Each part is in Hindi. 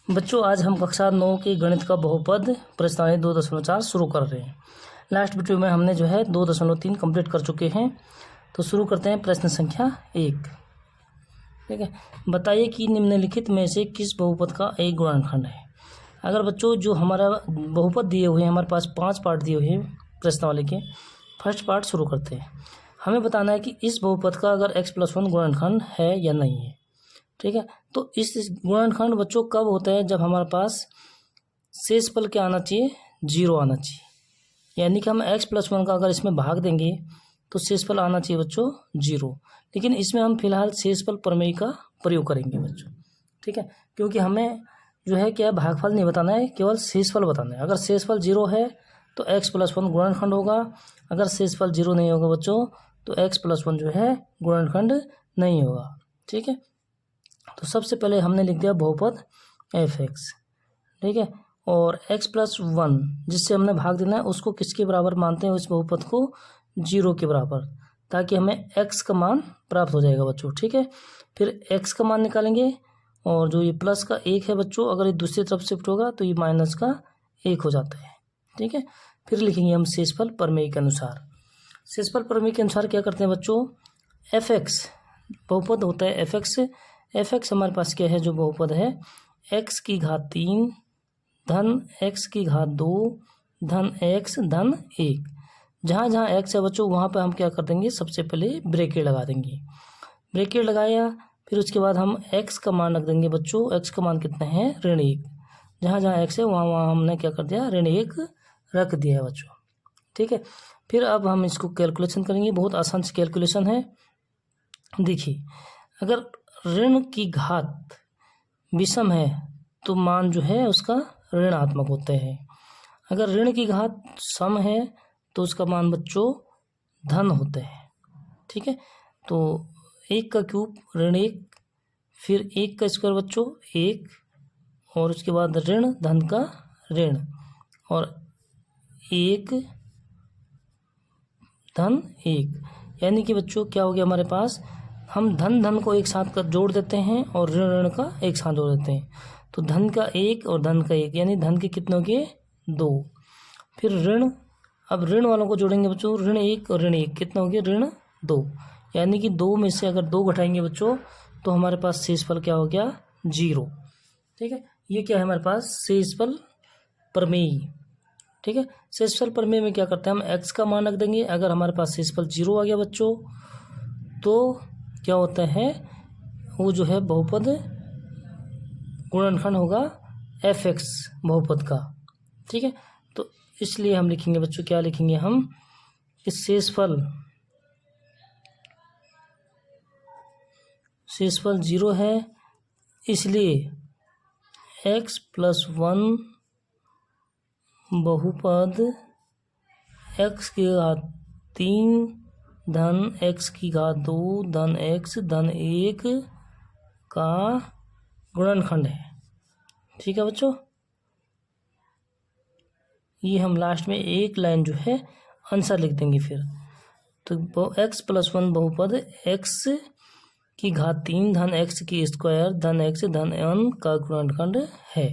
बच्चों आज हम कक्षा 9 के गणित का बहुपद प्रश्नावली 2.4 शुरू कर रहे हैं। लास्ट वीडियो में हमने जो है 2.3 कंप्लीट कर चुके हैं। तो शुरू करते हैं प्रश्न संख्या 1। ठीक है, बताइए कि निम्नलिखित में से किस बहुपद का एक गुणनखंड है। अगर बच्चों जो हमारा बहुपद दिए हुए हैं, हमारे पास 5 पार्ट दिए हुए हैं प्रश्नावली के। फर्स्ट पार्ट शुरू करते हैं। हमें बताना है कि इस बहुपद का अगर x+1 गुणनखंड है या नहीं है। ठीक है, तो इस गुणनखंड बच्चों कब होता है, जब हमारे पास शेषफल क्या आना चाहिए, 0 आना चाहिए। यानी कि हम x+1 का अगर इसमें भाग देंगे तो शेषफल आना चाहिए बच्चों 0। लेकिन इसमें हम फिलहाल शेषफल प्रमेय का प्रयोग करेंगे बच्चों। ठीक है, क्योंकि हमें जो है क्या भागफल नहीं बताना है, केवल शेषफल बताना है। अगर शेषफल 0 है तो x+1 गुणनखंड होगा। अगर शेषफल 0 नहीं होगा बच्चों तो x+1 जो है गुणनखंड नहीं होगा। ठीक है, तो सबसे पहले हमने लिख दिया बहुपद f(x). ठीक है, और x+1 जिससे हमने भाग देना है उसको किसके बराबर मानते हैं, इस बहुपद को 0 के बराबर, ताकि हमें x का मान प्राप्त हो जाएगा बच्चों। ठीक है, फिर x का मान निकालेंगे और जो ये प्लस का 1 है बच्चों, अगर ये दूसरी तरफ शिफ्ट होगा तो ये माइनस का 1 हो जाता है। ठीक है, फिर लिखेंगे हम शेषफल प्रमेय के अनुसार। शेषफल प्रमेय के अनुसार क्या करते हैं बच्चों, f(x) बहुपद होता है f(x) हमारे पास क्या है, जो बहुपद है x⁻³ धन x⁻² धन x धन 1। जहाँ जहाँ x है बच्चों वहाँ पे हम क्या कर देंगे, सबसे पहले ब्रैकेट लगा देंगे। ब्रैकेट लगाया, फिर उसके बाद हम x का मान रख देंगे बच्चों। x का मान कितना है, ऋण 1। जहाँ जहाँ x है वहाँ वहाँ हमने क्या कर दिया, ऋण 1 रख दिया है बच्चों। ठीक है, फिर अब हम इसको कैलकुलेशन करेंगे। बहुत आसान सी कैलकुलेशन है। देखिए, अगर ऋण की घात विषम है तो मान जो है उसका ऋणात्मक होते हैं। अगर ऋण की घात सम है तो उसका मान बच्चों धन होते हैं। ठीक है, तो 1 का क्यूब ऋण 1, फिर 1 का स्क्वायर बच्चों 1, और उसके बाद ऋण धन का ऋण, और 1 धन 1। यानी कि बच्चों क्या हो गया हमारे पास, हम धन धन को एक साथ कर जोड़ देते हैं और ऋण ऋण का एक साथ जोड़ देते हैं। तो धन का 1 और धन का 1, यानी धन के कितने हो गए, 2। फिर ऋण, अब ऋण वालों को जोड़ेंगे बच्चों, ऋण 1 और ऋण 1 कितना हो गया, ऋण 2। यानी कि 2 में से अगर 2 घटाएंगे बच्चों तो हमारे पास शेषफल क्या हो गया, 0। ठीक है, ये क्या है हमारे पास, शेषफल प्रमेय। ठीक है, शेषफल प्रमेय में क्या करते हैं, हम x का मान रख देंगे। अगर हमारे पास शेषफल 0 आ गया बच्चों तो क्या होता है, वो जो है बहुपद गुणनखंड होगा f(x) बहुपद का। ठीक है, तो इसलिए हम लिखेंगे बच्चों, क्या लिखेंगे हम, कि शेषफल 0 है, इसलिए x+1 बहुपद x⁻³ धन x⁻² धन x धन 1 का गुणनखंड है। ठीक है बच्चों, ये हम लास्ट में एक लाइन जो है आंसर लिख देंगे। फिर तो x+1 बहुपद x⁻³ धन x² धन x धन n का गुणनखंड है।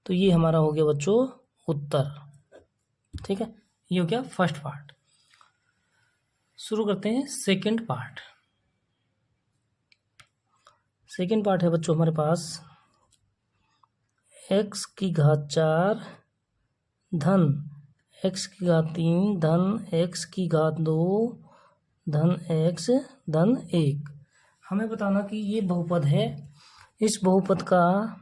तो ये हमारा हो गया बच्चों उत्तर। ठीक है, ये हो गया फर्स्ट पार्ट। शुरू करते हैं सेकंड पार्ट। सेकंड पार्ट है बच्चों हमारे पास x⁻4 धन x⁻³ धन x⁻² धन x धन 1। हमें बताना कि ये बहुपद है, इस बहुपद का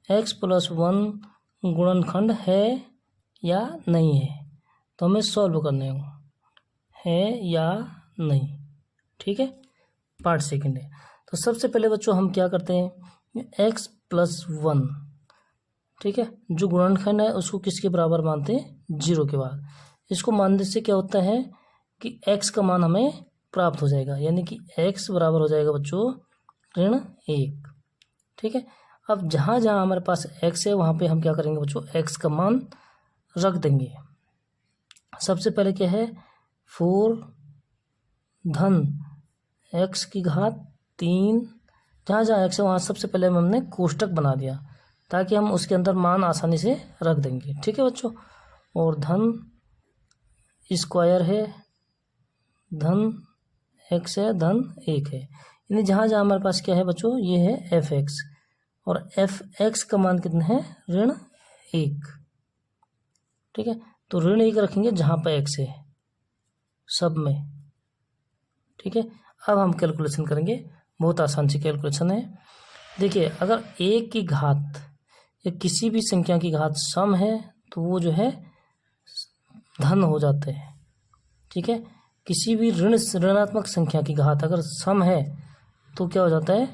x+1 गुणनखंड है या नहीं है। तो हमें सॉल्व करने है या नहीं। ठीक है, पार्ट सेकंड है। तो सबसे पहले बच्चों हम क्या करते हैं, x+1, ठीक है, जो गुणनखंड है उसको किसके बराबर मानते हैं, 0 के बाद। इसको मानने से क्या होता है कि x का मान हमें प्राप्त हो जाएगा, यानी कि x बराबर हो जाएगा बच्चों ऋण 1। ठीक है, अब जहाँ जहाँ हमारे पास x है वहाँ पे हम क्या करेंगे बच्चों, x का मान रख देंगे। सबसे पहले क्या है, 4 धन x⁻³ जहाँ जहाँ एक्स है वहाँ सबसे पहले हमने कोष्टक बना दिया ताकि हम उसके अंदर मान आसानी से रख देंगे। ठीक है बच्चों। और धन स्क्वायर है, धन एक्स है, धन 1 है, यानी जहाँ जहाँ हमारे पास क्या है बच्चों, ये है एफ एक्स, और एफ एक्स का मान कितना है, ऋण 1। ठीक है, तो ऋण 1 रखेंगे जहाँ पर एक्स है सब में। ठीक है, अब हम कैलकुलेशन करेंगे, बहुत आसान सी कैलकुलेशन है। देखिए, अगर 1 की घात या किसी भी संख्या की घात सम है तो वो जो है धन हो जाते हैं। ठीक है, किसी भी ऋणात्मक संख्या की घात अगर सम है तो क्या हो जाता है,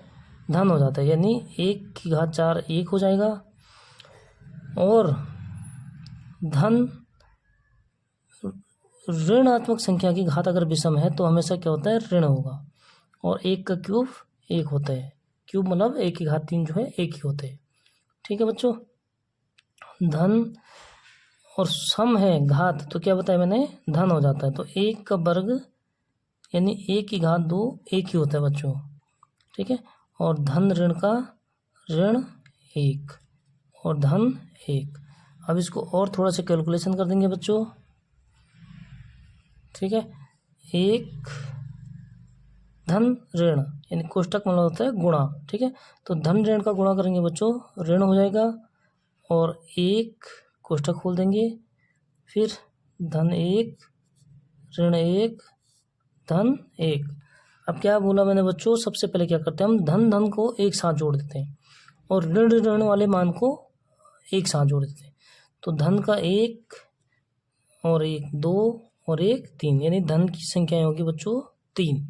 धन हो जाता है, यानी 1 की घात 4 1 हो जाएगा, और धन ऋणात्मक संख्या की घात अगर विषम है तो हमेशा क्या होता है, ऋण होगा, और 1 का क्यूब 1 होता है। क्यूब मतलब 1 की घात 3 जो है 1 ही होते हैं। ठीक है बच्चों, धन और सम है घात तो क्या बताया मैंने, धन हो जाता है, तो 1 का वर्ग यानी 1 की घात 2 1 ही होता है बच्चों। ठीक है, और धन ऋण का ऋण 1 और धन 1। अब इसको और थोड़ा सा कैलकुलेशन कर देंगे बच्चों। ठीक है, 1 धन ऋण यानी कोष्टक मतलब होता है गुणा। ठीक है, तो धन ऋण का गुणा करेंगे बच्चों, ऋण हो जाएगा, और 1 कोष्टक खोल देंगे, फिर धन 1 ऋण 1 धन 1। अब क्या बोला मैंने बच्चों, सबसे पहले क्या करते हैं हम, धन धन को एक साथ जोड़ देते हैं और ऋण ऋण वाले मान को एक साथ जोड़ देते हैं। तो धन का 1 और 1 2 और 1 3, यानी धन की संख्याएं होगी बच्चों 3।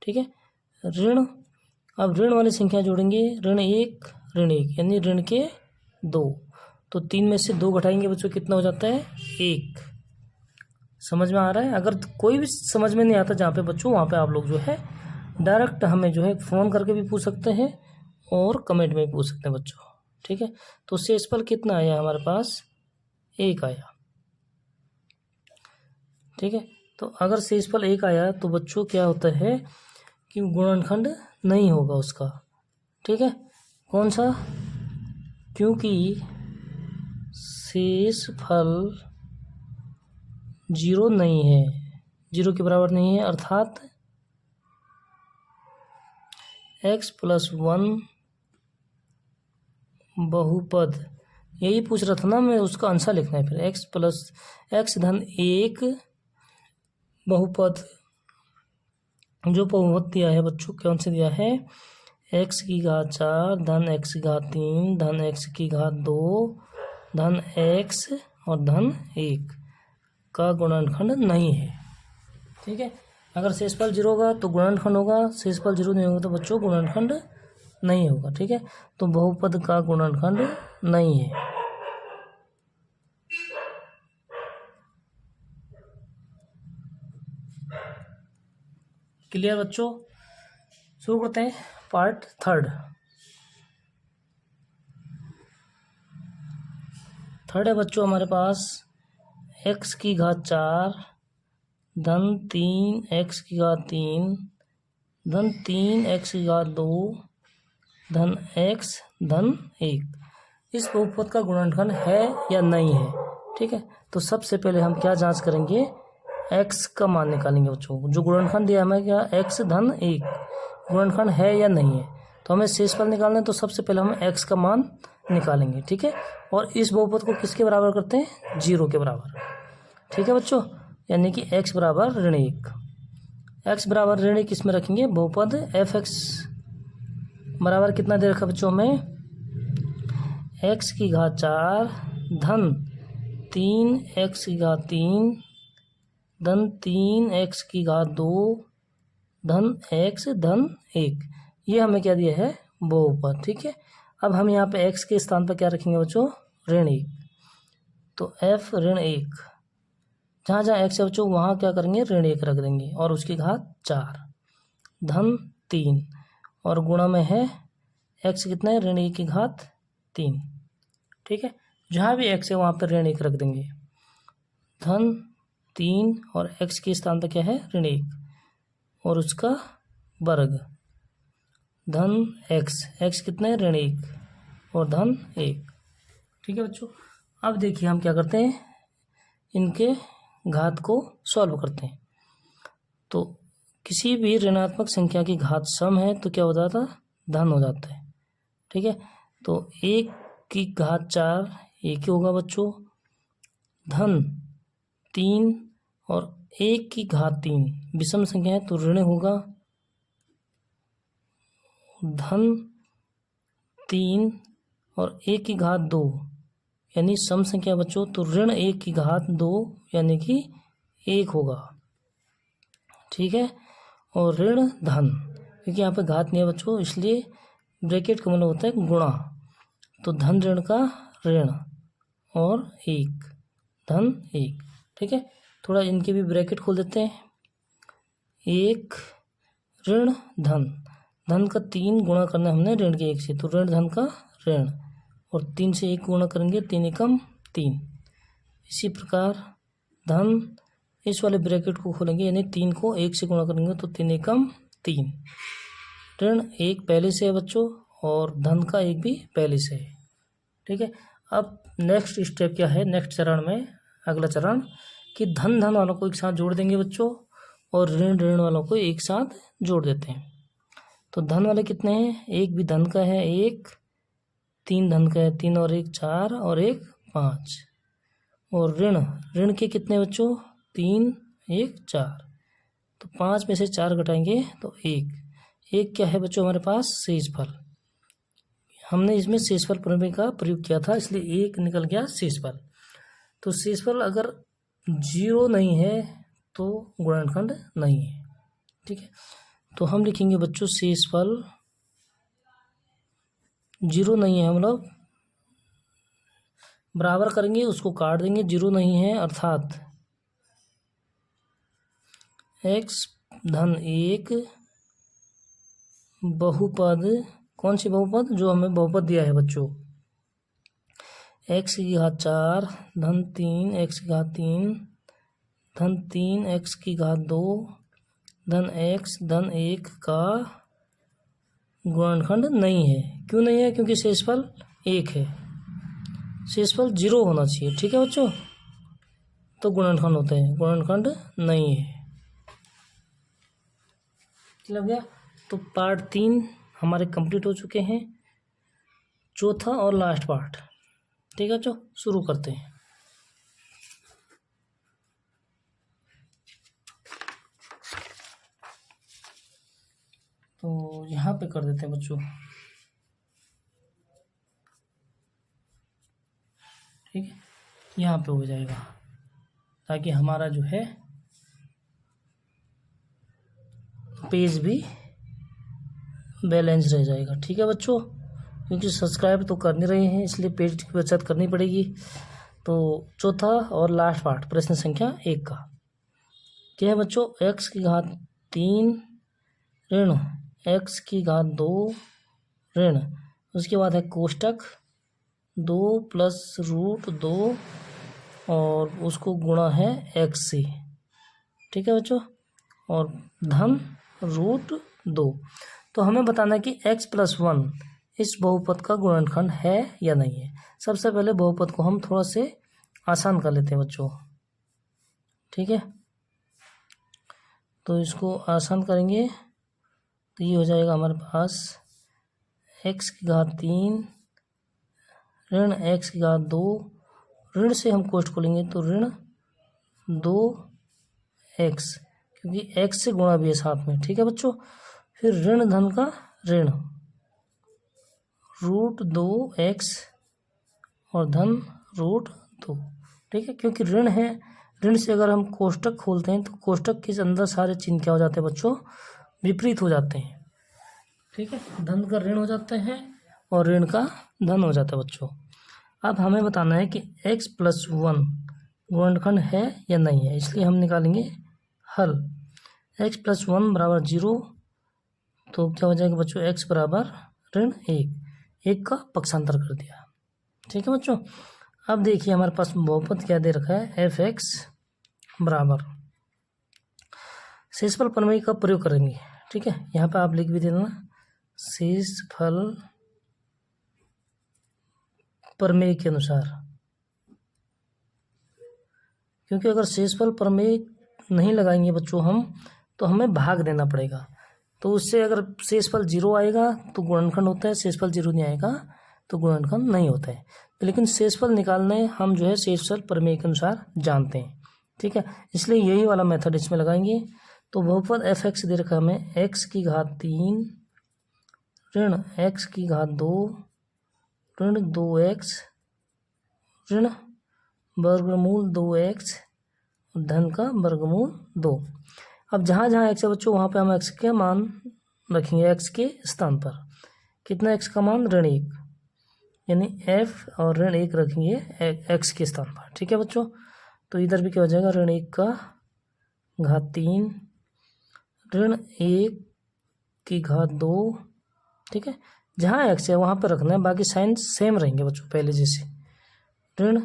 ठीक है, ऋण, अब ऋण वाली संख्या जोड़ेंगे, ऋण 1 ऋण 1 यानी ऋण के 2, तो 3 में से 2 घटाएंगे बच्चों, कितना हो जाता है, 1। समझ में आ रहा है? अगर कोई भी समझ में नहीं आता जहाँ पे बच्चों, वहाँ पे आप लोग जो है डायरेक्ट हमें जो है फ़ोन करके भी पूछ सकते हैं और कमेंट में भी पूछ सकते हैं बच्चों। ठीक है, तो शेषफल कितना आया हमारे पास, 1 आया। ठीक है, तो अगर शेषफल 1 आया तो बच्चों क्या होता है कि गुणनखंड नहीं होगा उसका। ठीक है, कौन सा, क्योंकि शेषफल 0 नहीं है, 0 के बराबर नहीं है, अर्थात x+1 बहुपद, यही पूछ रहा था ना मैं, उसका आंसर लिखना है फिर, x धन 1 बहुपद, जो बहुपद दिया है बच्चों कौन से दिया है, x की घात 4 धन x की घात 3 धन x की घात 2 धन x और धन 1 का गुणनखंड नहीं है। ठीक है, अगर शेषफल 0 होगा तो गुणनखंड होगा, शेषफल 0 नहीं होगा तो बच्चों गुणनखंड नहीं होगा। ठीक है, तो बहुपद का गुणनखंड नहीं है। क्लियर बच्चों? शुरू करते हैं पार्ट 3। है बच्चों हमारे पास x की घात 4 धन 3 x की घात 3 धन 3 x की घात 2 धन x धन 1। इस बहुपद का गुणनखंड है या नहीं है। ठीक है, तो सबसे पहले हम क्या जांच करेंगे, x का मान निकालेंगे बच्चों, जो गुणनखंड दिया हमें क्या, x धन 1 गुणनखंड है या नहीं है। तो हमें शेषफल निकालना है, तो सबसे पहले हम x का मान निकालेंगे। ठीक है, और इस बहुपद को किसके बराबर करते हैं, 0 के बराबर। ठीक है बच्चों, यानी कि x बराबर ऋण 1, x बराबर ऋण 1 किस में रखेंगे, बहुपद एफ एक्स बराबर कितना दे रखा बच्चों हमें, x की घात 4 धन 3 x की घात 3 धन 3 x की घात 2 धन x धन 1। ये हमें क्या दिया है, बहुपद। ठीक है, अब हम यहाँ पे x के स्थान पर क्या रखेंगे बच्चों, ऋण 1, तो f ऋण 1, जहाँ जहाँ x है बच्चों वहाँ क्या करेंगे, ऋण 1 रख देंगे, और उसकी घात 4 धन 3, और गुणा में है x कितना है, ऋण 1 की घात 3। ठीक है, जहाँ भी x है वहाँ पर ऋण 1 रख देंगे, धन 3 और x के स्थान पर क्या है, ऋण 1 और उसका वर्ग धन एक्स, एक्स कितना है ऋण 1 और धन 1। ठीक है बच्चों, अब देखिए हम क्या करते हैं, इनके घात को सॉल्व करते हैं। तो किसी भी ऋणात्मक संख्या की घात सम है तो क्या हो जाता, धन हो जाता है। ठीक है, तो 1 की घात 4 1 ही होगा बच्चों, धन 3 और 1 की घात 3 विषम संख्या है तो ऋण होगा, धन 3 और 1 की घात 2 यानी सम संख्या बच्चों, तो ऋण 1 की घात 2 यानी कि 1 होगा। ठीक है, और ऋण धन, क्योंकि यहाँ पे घात नहीं है बच्चों इसलिए ब्रैकेट का मतलब होता है गुणा, तो धन ऋण का ऋण और 1 धन 1। ठीक है, थोड़ा इनके भी ब्रैकेट खोल देते हैं, 1 ऋण धन, धन का 3 गुणा करना है हमने ऋण के 1 से, तो ऋण धन का ऋण, और 3 से 1 गुणा करेंगे 3 एकम 3। इसी प्रकार धन, इस वाले ब्रैकेट को खोलेंगे यानी 3 को 1 से गुणा करेंगे तो 3 एकम 3, ऋण 1 पहले से है बच्चों और धन का 1 भी पहले से है। ठीक है, अब नेक्स्ट स्टेप क्या है, नेक्स्ट चरण में अगला चरण कि धन धन वालों को एक साथ जोड़ देंगे बच्चों और ऋण ऋण वालों को एक साथ जोड़ देते हैं। तो धन वाले कितने हैं, 1 भी धन का है 1, 3 धन का है 3 और 1 4 और 1 5, और ऋण ऋण के कितने बच्चों 3 1 4, तो 5 में से 4 घटाएंगे तो 1 क्या है बच्चों हमारे पास शेषफल, हमने इसमें शेषफल प्रमेय का प्रयोग किया था इसलिए 1 निकल गया शेषफल। तो शेषफल अगर 0 नहीं है तो गुणनखंड नहीं है। ठीक है, तो हम लिखेंगे बच्चों शेषफल 0 नहीं है, हम लोग बराबर करेंगे उसको काट देंगे, 0 नहीं है अर्थात x धन 1 बहुपद, कौन सी बहुपद, जो हमें बहुपद दिया है बच्चों, x की घात 4 धन 3 x की घात 3 धन 3 x की घात 2 धन x धन 1 का गुणनखंड नहीं है। क्यों नहीं है, क्योंकि शेषफल 1 है, शेषफल 0 होना चाहिए। ठीक है बच्चों, तो गुणनखंड होते हैं, गुणनखंड नहीं है। लग गया, तो पार्ट 3 हमारे कंप्लीट हो चुके हैं, चौथा और लास्ट पार्ट। ठीक है बच्चों, शुरू करते हैं। तो यहाँ पे कर देते हैं बच्चों, ठीक है, यहाँ पे हो जाएगा ताकि हमारा जो है पेज भी बैलेंस रह जाएगा। ठीक है बच्चों, क्योंकि सब्सक्राइब तो कर नहीं रहे हैं इसलिए पेज की बचत करनी पड़ेगी। तो चौथा और लास्ट पार्ट प्रश्न संख्या 1 का क्या है बच्चों, x की घात 3 ऋण x की घात 2 ऋण, उसके बाद है कोष्टक 2 प्लस रूट 2 और उसको गुणा है x से। ठीक है बच्चों, और धन रूट 2। तो हमें बताना है कि x प्लस 1 इस बहुपद का गुणनखंड है या नहीं है। सबसे पहले बहुपद को हम थोड़ा से आसान कर लेते हैं बच्चों। ठीक है, तो इसको आसान करेंगे तो ये हो जाएगा हमारे पास x की घात 3 ऋण x की घात 2, ऋण से हम कोष्ट खोलेंगे तो ऋण 2x, क्योंकि x से गुणा भी है साथ में। ठीक है बच्चों, फिर ऋण धन का ऋण रूट 2x और धन रूट 2। ठीक है, क्योंकि ऋण है, ऋण से अगर हम कोष्टक खोलते हैं तो कोष्टक के अंदर सारे चिन्ह क्या हो जाते हैं बच्चों, विपरीत हो जाते हैं। ठीक है, धन का ऋण हो जाते हैं और ऋण का धन हो जाता है बच्चों। अब हमें बताना है कि x प्लस 1 गुणनखंड है या नहीं है, इसलिए हम निकालेंगे हल। x प्लस 1 बराबर 0, तो क्या हो जाएगा बच्चों, x बराबर ऋण 1 का पक्षांतर कर दिया। ठीक है बच्चों, अब देखिए हमारे पास बहुपद क्या दे रखा है, f(x) बराबर शेषफल प्रमेय का प्रयोग करेंगे। ठीक है, यहाँ पे आप लिख भी देना शेषफल प्रमेय के अनुसार, क्योंकि अगर शेषफल प्रमेय नहीं लगाएंगे बच्चों हम, तो हमें भाग देना पड़ेगा। तो उससे अगर शेषफल 0 आएगा तो गुणनखंड होता है, शेषफल 0 नहीं आएगा तो गुणनखंड नहीं होता है। लेकिन शेषफल निकालने हम जो है शेषफल प्रमेय के अनुसार जानते हैं, ठीक है। इसलिए यही वाला मेथड इसमें लगाएंगे। तो बहुपद एफ एक्स दे रखा हमें x की घात 3 ऋण x की घात 2 ऋण 2x ऋण वर्गमूल 2x धन का वर्गमूल 2। अब जहाँ जहाँ x है बच्चों वहाँ पे हम x के मान रखेंगे, x के स्थान पर कितना x का मान ऋण 1, यानी f और ऋण 1 रखेंगे x के स्थान पर, ठीक है बच्चों। तो इधर भी क्या हो जाएगा, ऋण 1 का घात 3 ऋण 1 की घात 2, ठीक है। जहाँ x है वहाँ पर रखना है, बाकी साइन सेम रहेंगे बच्चों पहले जैसे। ऋण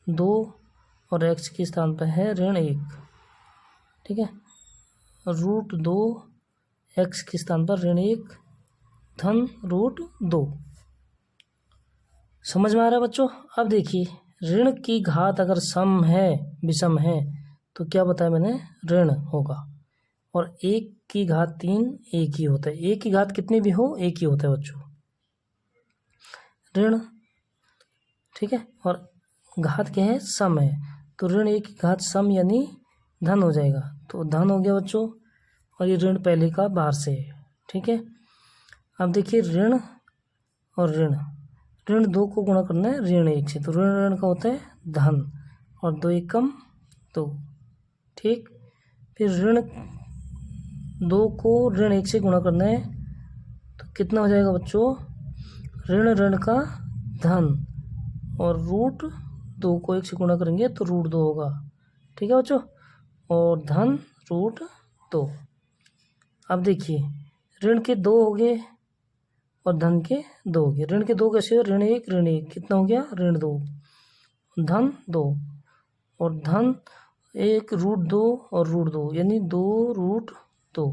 2 और x के स्थान पर है ऋण 1, ठीक है। रूट 2 x के स्थान पर ऋण 1 धन रूट 2। समझ में आ रहा है बच्चों। अब देखिए ऋण की घात अगर सम है, विषम है, तो क्या बताया मैंने, ऋण होगा। और 1 की घात 3 एक ही होता है, 1 की घात कितनी भी हो एक ही होता है बच्चों, ऋण, ठीक है। और घात क्या है, सम है, तो ऋण 1 की घात सम यानी धन हो जाएगा, तो धन हो गया बच्चों। और ये ऋण पहले का बाहर से है, ठीक है। अब देखिए ऋण और ऋण, ऋण 2 को गुणा करना है ऋण 1 से, तो ऋण ऋण का होता है धन, और 2 एकम 2, ठीक। फिर ऋण 2 को ऋण 1 से गुणा करना है, तो कितना हो जाएगा बच्चों, ऋण ऋण का धन, और रूट 2 को 1 से गुणा करेंगे तो रूट 2 होगा, ठीक है बच्चों, और धन रूट 2। अब देखिए ऋण के 2 हो गए और धन के 2 हो गए। ऋण के 2 कैसे हो, ऋण 1 कितना हो गया, ऋण 2 धन 2, और धन 1 रूट 2 और रूट 2 यानी 2 रूट 2,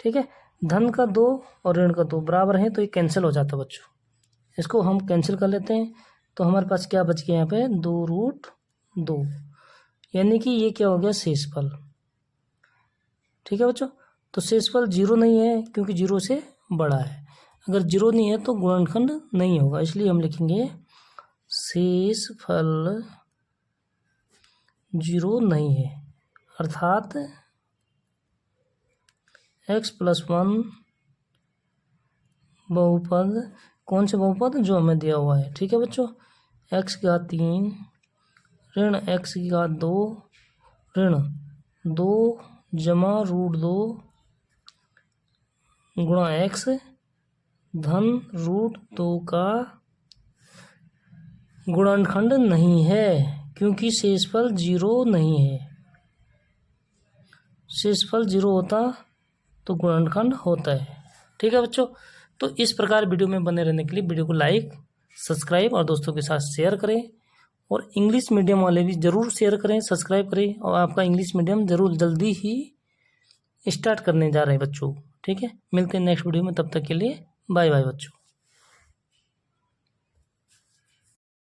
ठीक है। धन का 2 और ऋण का 2 बराबर है, तो ये कैंसिल हो जाता है बच्चों। इसको हम कैंसिल कर लेते हैं, तो हमारे पास क्या बच गया यहाँ पे, 2 रूट 2, यानी कि ये क्या हो गया, शेषफल, ठीक है बच्चों। तो शेषफल 0 नहीं है क्योंकि 0 से बड़ा है, अगर 0 नहीं है तो गुणनखंड नहीं होगा, इसलिए हम लिखेंगे शेषफल 0 नहीं है, अर्थात x+1 बहुपद, कौन से बहुपद, जो हमें दिया हुआ है, ठीक है बच्चों। x की घात 3 ऋण x की घात 2 ऋण 2 जमा रूट 2 गुणा x धन रूट 2 का गुणनखंड नहीं है, क्योंकि शेषफल 0 नहीं है। शेषफल 0 होता तो गुणनखंड होता है, ठीक है बच्चों। तो इस प्रकार वीडियो में बने रहने के लिए वीडियो को लाइक, सब्सक्राइब और दोस्तों के साथ शेयर करें, और इंग्लिश मीडियम वाले भी ज़रूर शेयर करें, सब्सक्राइब करें, और आपका इंग्लिश मीडियम ज़रूर जल्दी ही स्टार्ट करने जा रहे हैं बच्चों, ठीक है। मिलते हैं नेक्स्ट वीडियो में, तब तक के लिए बाय बाय बच्चों।